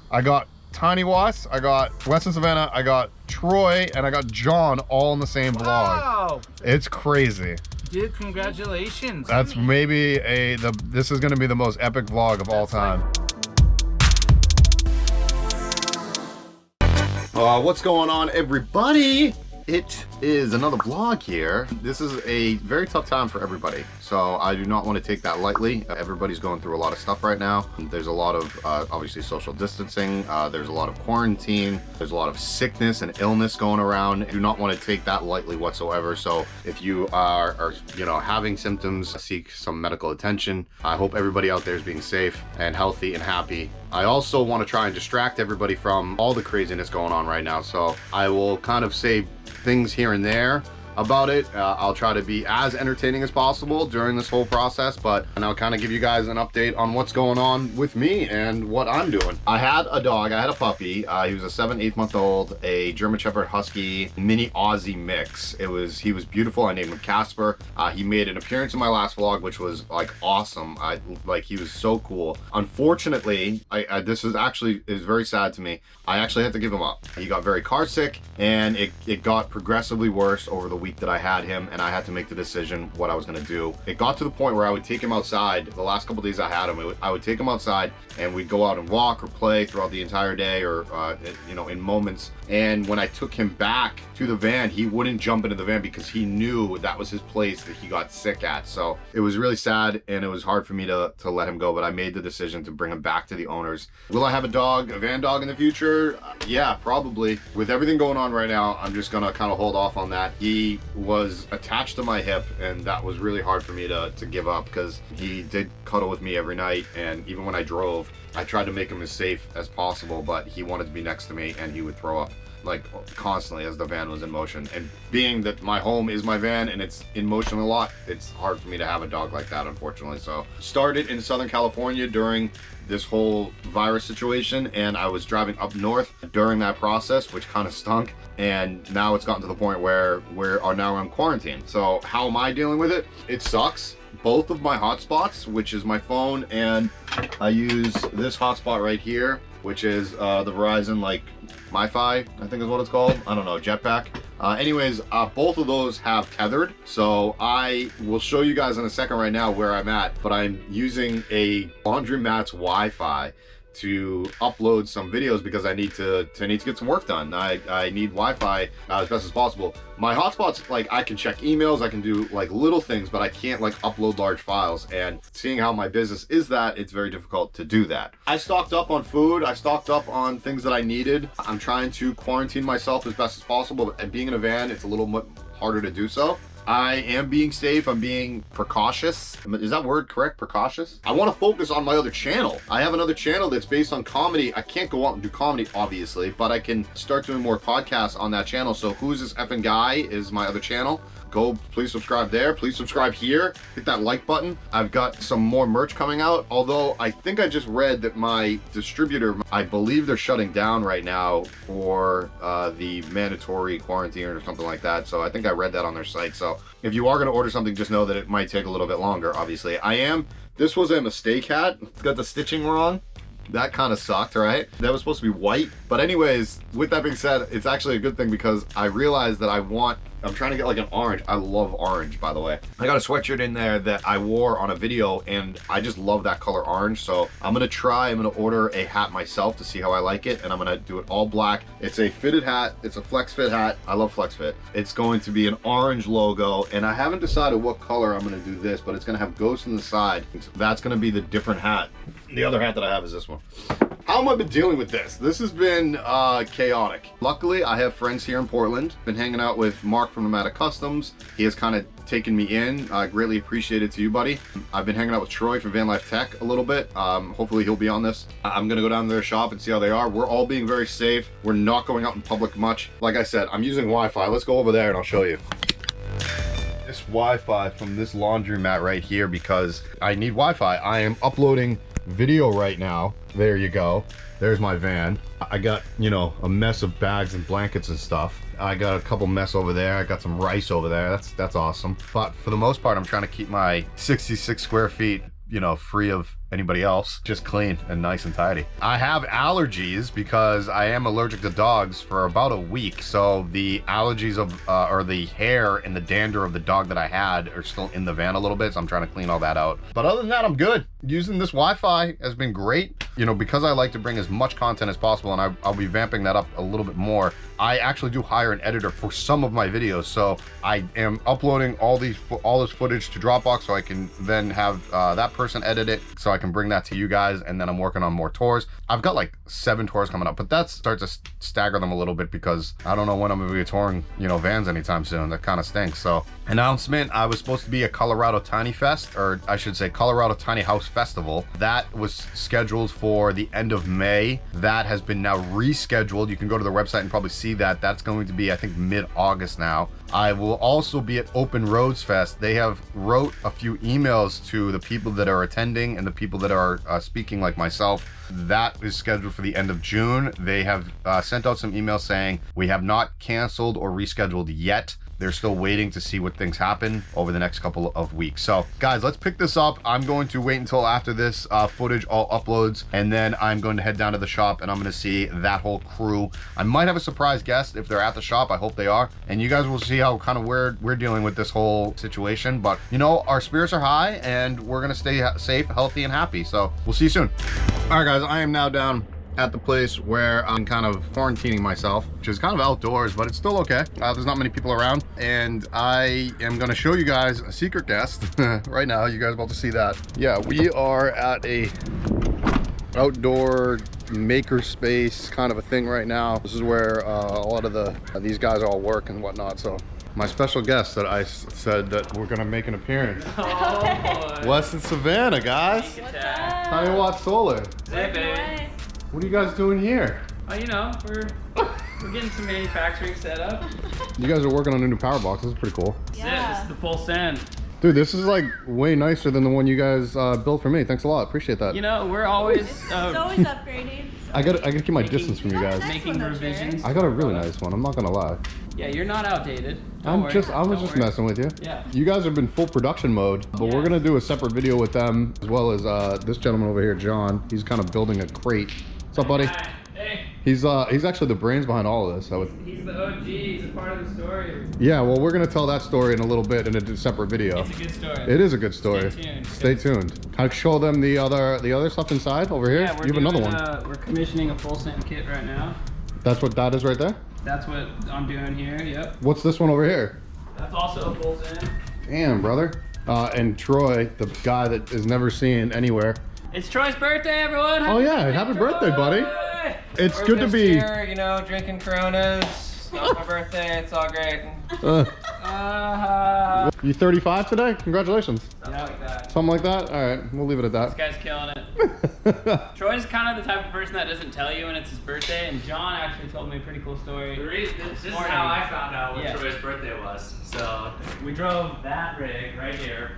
I got Tiny Was, I got Weston Savannah, I got Troy, and I got John all in the same vlog. Wow. It's crazy. Dude, congratulations. That's maybe this is gonna be the most epic vlog of all time. What's going on, everybody? It is another vlog here. This is a very tough time for everybody, so I do not want to take that lightly. Everybody's going through a lot of stuff right now. There's a lot of obviously social distancing. There's a lot of quarantine. There's a lot of sickness and illness going around. I do not want to take that lightly whatsoever. So if you are having symptoms, seek some medical attention. I hope everybody out there is being safe and healthy and happy. I also want to try and distract everybody from all the craziness going on right now. So I will kind of say things here and there about it. I'll try to be as entertaining as possible during this whole process, but I'll kind of give you guys an update on what's going on with me and what I'm doing. I had a dog, I had a puppy. He was a 7-8 month old, a German Shepherd Husky mini Aussie mix. He was beautiful. I named him Casper. He made an appearance in my last vlog, which was like awesome. He was so cool. Unfortunately, this is very sad to me. I actually had to give him up. He got very car sick, and it got progressively worse over the week that I had him, and I had to make the decision what I was going to do. It got to the point where I would take him outside. The last couple days I had him, I would take him outside and we'd go out and walk or play throughout the entire day, or in moments. And when I took him back to the van, he wouldn't jump into the van because he knew that was his place that he got sick at. So it was really sad, and it was hard for me to let him go, but I made the decision to bring him back to the owners. Will I have a van dog in the future? Yeah, probably. With everything going on right now, I'm just gonna kind of hold off on that. He was attached to my hip, and that was really hard for me to give up, because he did cuddle with me every night, and even when I drove, I tried to make him as safe as possible, but he wanted to be next to me, and he would throw up like constantly as the van was in motion. And being that my home is my van and it's in motion a lot, it's hard for me to have a dog like that, unfortunately. So started in Southern California during this whole virus situation, and I was driving up north during that process, which kind of stunk. And now it's gotten to the point where we're now in quarantine. So how am I dealing with it? It sucks. Both of my hotspots, which is my phone, and I use this hotspot right here, which is the Verizon MiFi, I think is what it's called. I don't know, Jetpack. Anyways, both of those have tethered. So I will show you guys in a second right now where I'm at, but I'm using a laundromat's Wi-Fi to upload some videos because I need to get some work done. I need Wi-Fi as best as possible. My hotspots, I can check emails, I can do little things, but I can't upload large files. And seeing how my business is that, it's very difficult to do that. I stocked up on food, I stocked up on things that I needed. I'm trying to quarantine myself as best as possible, and being in a van, it's a little bit harder to do so. I am being safe, I'm being precautious. Is that word correct, precautious? I want to focus on my other channel. I have another channel that's based on comedy. I can't go out and do comedy, obviously, but I can start doing more podcasts on that channel. So Who's This Effing Guy is my other channel. Go, please subscribe there. Please subscribe here. Hit that like button. I've got some more merch coming out, although I think I just read that my distributor, I believe they're shutting down right now for the mandatory quarantine or something like that. So I think I read that on their site. So if you are going to order something, just know that it might take a little bit longer, obviously. This was a mistake hat. It's got the stitching wrong. That kind of sucked, right? That was supposed to be white. But anyways, with that being said, it's actually a good thing because I realized that I'm trying to get an orange. I love orange, by the way. I got a sweatshirt in there that I wore on a video, and I just love that color orange. So I'm gonna order a hat myself to see how I like it, and I'm gonna do it all black. It's a fitted hat. It's a flex fit hat. I love flex fit. It's going to be an orange logo, and I haven't decided what color I'm gonna do this, but it's gonna have ghosts on the side. That's gonna be the different hat. The other hat that I have is this one. How have I been dealing with this? This has been chaotic. Luckily, I have friends here in Portland. Been hanging out with Mark from Nomadik Customs. He has kind of taken me in. I greatly appreciate it to you, buddy. I've been hanging out with Troy from VanLife Tech a little bit. Hopefully he'll be on this. I'm gonna go down to their shop and see how they are. We're all being very safe. We're not going out in public much. Like I said, I'm using Wi-Fi. Let's go over there and I'll show you. This Wi-Fi from this laundromat right here because I need Wi-Fi. I am uploading video right now. There you go. There's my van. I got, a mess of bags and blankets and stuff. I got a couple mess over there. I got some rice over there. That's awesome. But for the most part, I'm trying to keep my 66 square feet, free of anybody else, just clean and nice and tidy. I have allergies because I am allergic to dogs for about a week. So the allergies of, or the hair and the dander of the dog that I had are still in the van a little bit. So I'm trying to clean all that out. But other than that, I'm good. Using this Wi-Fi has been great. You know, because I like to bring as much content as possible, and I'll be vamping that up a little bit more. I actually do hire an editor for some of my videos. So I am uploading all this footage to Dropbox so I can then have that person edit it so I can bring that to you guys. And then I'm working on more tours. I've got like 7 tours coming up, but that starts to stagger them a little bit because I don't know when I'm gonna be touring, you know, vans anytime soon. That kind of stinks. So announcement, I was supposed to be a Colorado Tiny Fest, or I should say Colorado Tiny House Festival. That was scheduled for the end of May. That has been now rescheduled. You can go to the website and probably see that. That's going to be, I think, mid-August now. I will also be at Open Roads Fest. They have wrote a few emails to the people that are attending and the people that are speaking, like myself. That is scheduled for the end of June. They have sent out some emails saying we have not canceled or rescheduled yet. They're still waiting to see what things happen over the next couple of weeks. So guys, let's pick this up. I'm going to wait until after this footage all uploads, and then I'm going to head down to the shop and I'm going to see that whole crew. I might have a surprise guest if they're at the shop. I hope they are. And you guys will see how kind of we're dealing with this whole situation. But you know, our spirits are high and we're going to stay safe, healthy, and happy. So we'll see you soon. All right, guys, I am now down at the place where I'm kind of quarantining myself, which is kind of outdoors, but it's still okay. There's not many people around, and I am gonna show you guys a secret guest right now. You guys are about to see that. Yeah, we are at a outdoor maker space kind of a thing right now. This is where a lot of these guys all work and whatnot. So my special guest that I said that we're gonna make an appearance. Oh, Wes and Savannah, guys. What's up? Tiny Watt Solar. Hey, baby. What are you guys doing here? Oh, you know, we're getting some manufacturing set up. You guys are working on a new power box. This is pretty cool. This is the full send. Dude, this is like way nicer than the one you guys built for me. Thanks a lot. Appreciate that. You know, we're always It's always upgrading. I gotta keep my distance from you guys. making revisions. I got a really nice one. I'm not gonna lie. Yeah, you're not outdated. I was just messing with you. Yeah. You guys have been full production mode, but we're gonna do a separate video with them as well as this gentleman over here, John. He's kind of building a crate. What's up, buddy? Hey, He's actually the brains behind all of this. he's the OG. He's a part of the story. Yeah, well, we're gonna tell that story in a little bit in a separate video. It's a good story. It is a good story. Stay tuned. Stay tuned. Can I show them the other stuff inside over here? Yeah, You have another one. We're commissioning a full send kit right now. That's what that is right there? That's what I'm doing here. Yep. What's this one over here? That's also a full send. Damn, brother. And Troy, the guy that is never seen anywhere. It's Troy's birthday, everyone. Oh yeah, happy birthday, buddy. It's We're good to just be. here, you know, drinking Coronas. It's not my birthday. It's all great. You 35 today? Congratulations. Something like that. Something like that? All right, we'll leave it at This that. guy's killing it. Troy's kind of the type of person that doesn't tell you when it's his birthday, and John actually told me a pretty cool story. This is how I found out what Yeah. Troy's birthday was. So we drove that rig right here,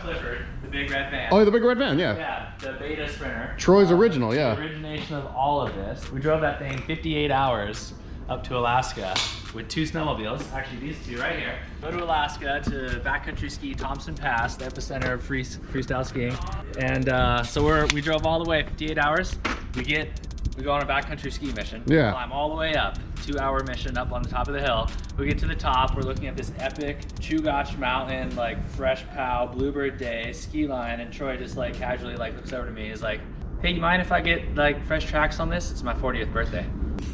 Clifford, the big red van. Oh, the big red van, yeah. Yeah, the Beta Sprinter. Troy's original, The yeah. origination of all of this. We drove that thing 58 hours up to Alaska with 2 snowmobiles. Actually, these 2 right here. Go to Alaska to backcountry ski Thompson Pass, the epicenter of freestyle skiing. And so we drove all the way 58 hours. We go on a backcountry ski mission. Yeah. Climb all the way up, 2-hour mission up on the top of the hill. We get to the top, we're looking at this epic Chugach Mountain, like fresh pow, bluebird day, ski line, and Troy just like casually like looks over to me, is like, hey, you mind if I get like fresh tracks on this? It's my 40th birthday.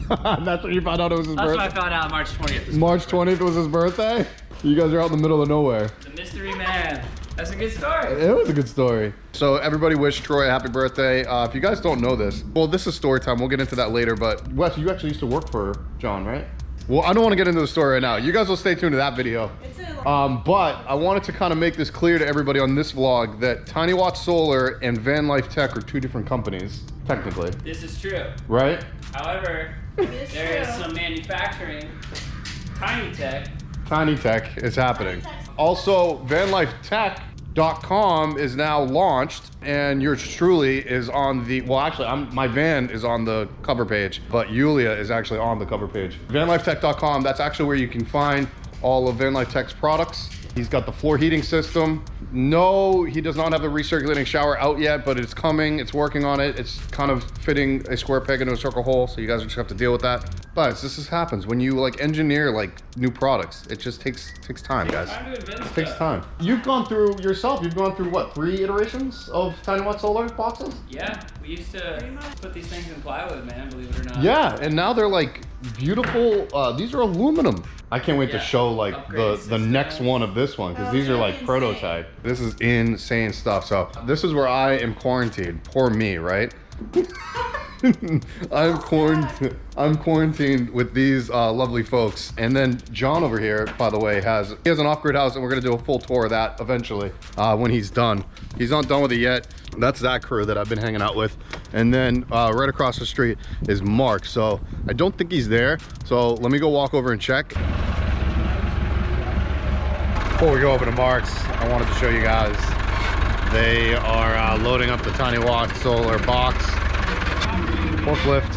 That's what you found out it was his That's what I birthday? found out March 20th. March 20th was his birthday? You guys are out in the middle of nowhere. The mystery man. That's a good story. It was a good story. So everybody wish Troy a happy birthday. If you guys don't know this, well, this is story time. We'll get into that later, but Wes, you actually used to work for John, right? Well, I don't want to get into the story right now. You guys will stay tuned to that video. It's a But I wanted to kind of make this clear to everybody on this vlog that Tiny Watt Solar and VanLife Tech are 2 different companies, technically, This is true. right? However, It's there is true. some manufacturing, tiny tech. Tiny Tech is happening. Also, VanLifeTech.com is now launched, and yours truly is on the, well, actually, my van is on the cover page, but Yulia is actually on the cover page. VanLifeTech.com, that's actually where you can find all of VanLife Tech's products. He's got the floor heating system. No, he does not have the recirculating shower out yet, but it's coming. It's working on it. It's kind of fitting a square peg into a circle hole, so you guys just have to deal with that. But this just happens when you like engineer like new products. It just takes time, guys. It takes time. You've gone through yourself. You've gone through what, 3 iterations of Tiny Watt solar boxes? Yeah, we used to put these things in plywood, man. Believe it or not. Yeah, and now they're like beautiful. These are aluminum. I can't wait to show like the next one of this one, because these are like prototype. This is insane stuff. So this is where I am quarantined. Poor me, right? I'm quarantined with these lovely folks. And then John over here, by the way, has an off-grid house, and we're gonna do a full tour of that eventually when he's done. He's not done with it yet. That's that crew that I've been hanging out with. And then right across the street is Mark. So I don't think he's there. So let me go walk over and check. Before we go over to Mark's, I wanted to show you guys. They are loading up the Tiny Watt solar box forklift,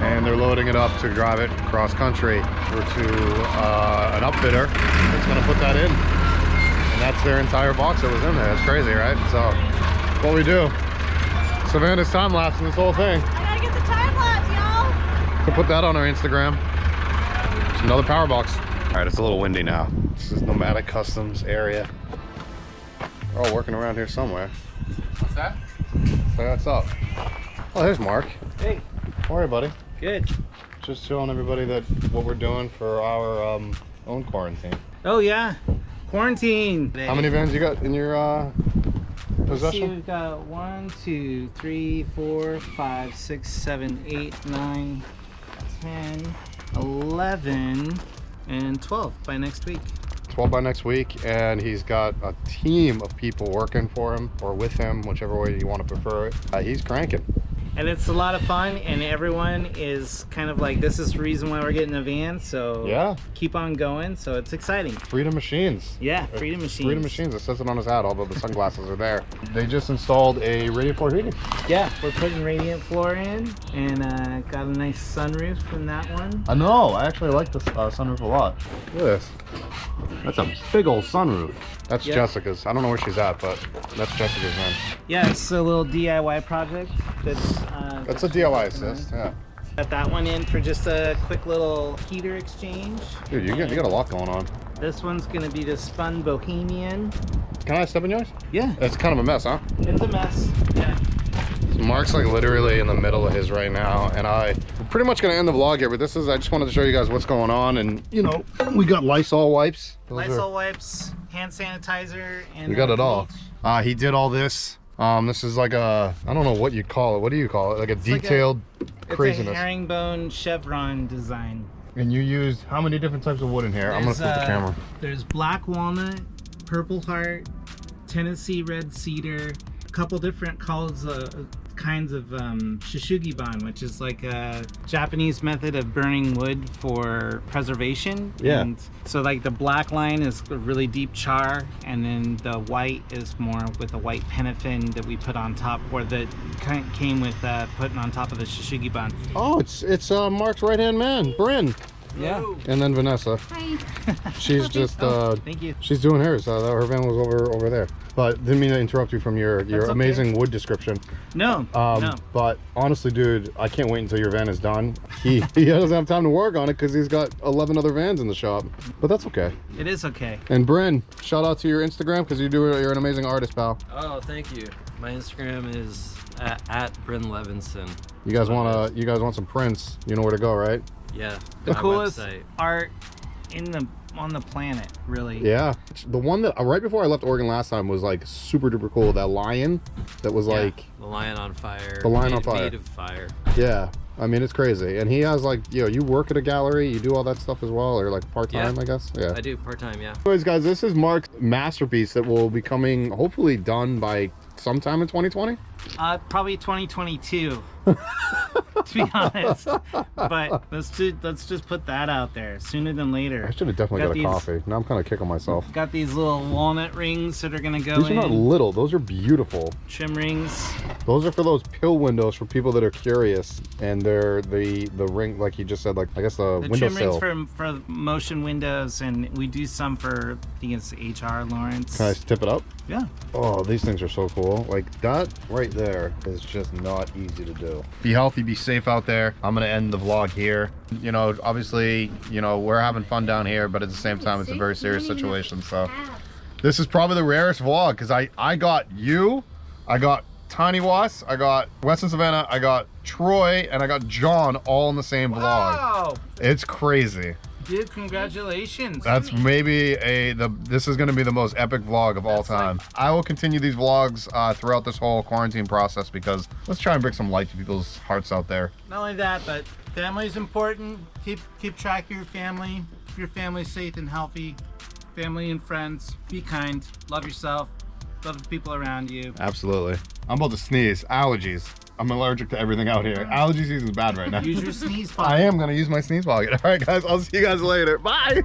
and they're loading it up to drive it cross country to an upfitter that's going to put that in. And that's their entire box that was in there. That's crazy, right? So what we do, Savannah's time lapsing this whole thing. I gotta get the time lapse, y'all. We'll put that on our Instagram. It's another power box. All right, it's a little windy now. This is Nomadik Customs area. We're all working around here somewhere. What's that? So what's up? Oh, there's Mark. Hey. How are you, buddy? Good. Just showing everybody that what we're doing for our own quarantine. Oh yeah, quarantine. How many vans you got in your Let's see, possession? we've got 1, 2, 3, 4, 5, 6, 7, 8, 9, 10, 11, and 12 by next week. 12 by next week, and he's got a team of people working for him or with him, whichever way you want to prefer it. He's cranking. And it's a lot of fun, and everyone is kind of like, this is the reason why we're getting a van, so Yeah. keep on going, so it's exciting. Freedom Machines. Yeah, Freedom Machines. Freedom Machines. It says it on his hat, although the sunglasses are there. They just installed a radiant floor heating. Yeah, we're putting radiant floor in, and got a nice sunroof from that one. I know. I actually like this sunroof a lot. Look at this. That's a big old sunroof. That's Yep. Jessica's. I don't know where she's at, but that's Jessica's, man. Yeah, it's a little DIY project. That's a DIY assist, yeah. Got that one in for just a quick little heater exchange. Dude, you got a lot going on. This one's gonna be the Spun Bohemian. Can I step in yours? Yeah, It's kind of a mess, huh? it's a mess. Yeah. So Mark's like literally in the middle of his right now, and we're pretty much gonna end the vlog here, but I just wanted to show you guys what's going on, and you know, we got Lysol wipes. Lysol wipes, hand sanitizer, and We got it all. bleach. He did all this. This is like I don't know what you call it. What do you call it? Like a detailed craziness. It's a herringbone chevron design. And you used how many different types of wood in here? I'm gonna flip the camera. There's black walnut, purple heart, Tennessee red cedar, a couple different kinds of shishugiban, which is like a Japanese method of burning wood for preservation. Yeah. And so like the black line is a really deep char, and then the white is more with a white paraffin that we put on top, or that came with putting on top of the shishugiban. Oh, it's Mark's right hand man, Bryn. Yeah. And then Vanessa. Hi. She's just Thank you. she's doing hers. Her van was over there. But didn't mean to interrupt you from your okay. amazing wood description. No. No. But honestly, dude, I can't wait until your van is done. He doesn't have time to work on it because he's got 11 other vans in the shop. But that's okay. It is okay. And Bryn, shout out to your Instagram because you're an amazing artist, pal. Oh, thank you. My Instagram is at Bryn Levinson. You guys want some prints? You know where to go, right? Yeah. The my coolest website. art on the planet, really. Yeah. The one that right before I left Oregon last time was like super duper cool. That lion that was like the lion on fire. The lion on fire. Made of fire. Yeah. I mean, it's crazy. And he has like, you work at a gallery, you do all that stuff as well, or like part-time, Yeah. I guess. Yeah. I do part-time, yeah. Anyways, guys, this is Mark's masterpiece that will be coming, hopefully done by sometime in 2020. Probably 2022. to be honest. But let's just put that out there sooner than later. I should have definitely got a coffee. Now I'm kind of kicking myself. Got these little walnut rings that are gonna go These are not little. Those are beautiful. Trim rings. Those are for those pill windows for people that are curious, and they're the ring, like you just said, like I guess the trim windowsill. rings for motion windows, and we do some for I think it's HR Lawrence. Can I tip it up? Yeah. Oh, these things are so cool. Like that right there is just not easy to do. Be healthy, be safe out there. I'm gonna end the vlog here. You know, obviously, you know, we're having fun down here, but at the same time, it's a very serious situation. So this is probably the rarest vlog because I got you, I got Tiny Was, I got Western Savannah, I got Troy, and I got John all in the same vlog. Wow. It's crazy. Dude, congratulations. That's maybe this is going to be the most epic vlog of all time. I will continue these vlogs throughout this whole quarantine process because let's try and bring some light to people's hearts out there. Not only that, but family is important. Keep track of your family. Keep your family safe and healthy. Family and friends. Be kind. Love yourself. Love the people around you. Absolutely. I'm about to sneeze. Allergies. I'm allergic to everything out here. Allergy season is bad right now. Use your sneeze pocket. I am going to use my sneeze pocket. All right, guys. I'll see you guys later. Bye.